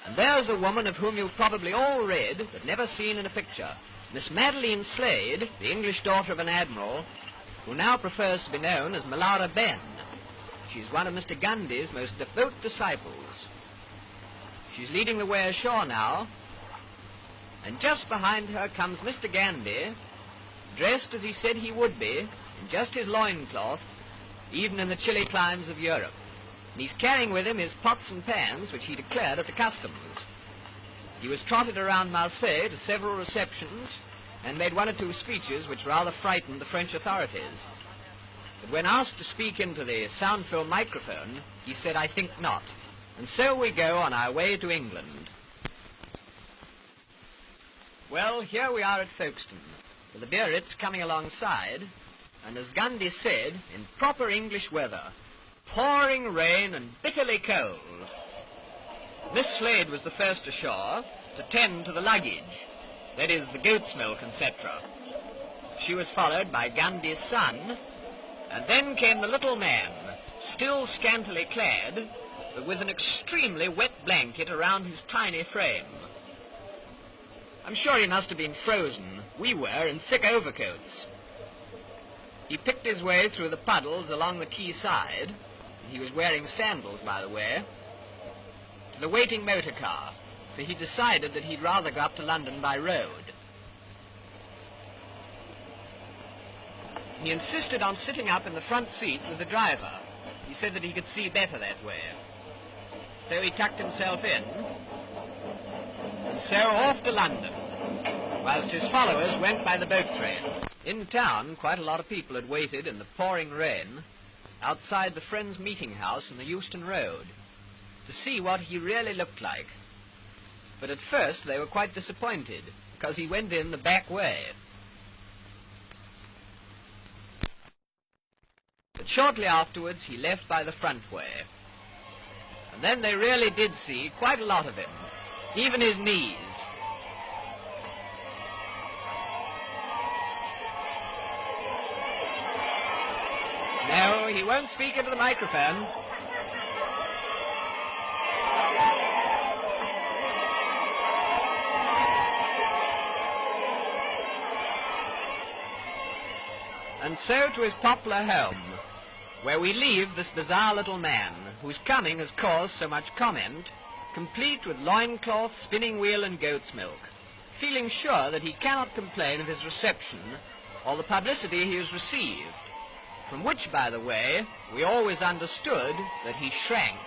And there's a woman of whom you've probably all read, but never seen in a picture. Miss Madeline Slade, the English daughter of an admiral, who now prefers to be known as Malara Ben. She's one of Mr. Gandhi's most devout disciples. She's leading the way ashore now, and just behind her comes Mr. Gandhi, dressed as he said he would be, in just his loincloth, even in the chilly climes of Europe. And he's carrying with him his pots and pans, which he declared at the customs. He was trotted around Marseille to several receptions and made one or two speeches which rather frightened the French authorities. But when asked to speak into the sound-filled microphone, he said, "I think not." And so we go on our way to England. Well, here we are at Folkestone, with the Biarritz coming alongside, and as Gandhi said, in proper English weather, pouring rain and bitterly cold. Miss Slade was the first ashore to tend to the luggage, that is, the goat's milk, etc. She was followed by Gandhi's son, and then came the little man, still scantily clad, but with an extremely wet blanket around his tiny frame. I'm sure he must have been frozen. We were in thick overcoats. He picked his way through the puddles along the quay side, he was wearing sandals, by the way, to the waiting motor car, for he decided that he'd rather go up to London by road. He insisted on sitting up in the front seat with the driver. He said that he could see better that way. So he tucked himself in, and so off to London, whilst his followers went by the boat train. In town, quite a lot of people had waited in the pouring rain outside the Friends Meeting House in the Euston Road to see what he really looked like. But at first they were quite disappointed, because he went in the back way. But shortly afterwards he left by the front way. And then they really did see quite a lot of him, even his knees. No, he won't speak into the microphone. And so to his popular home, where we leave this bizarre little man, whose coming has caused so much comment, complete with loincloth, spinning wheel and goat's milk, feeling sure that he cannot complain of his reception or the publicity he has received, from which, by the way, we always understood that he shrank.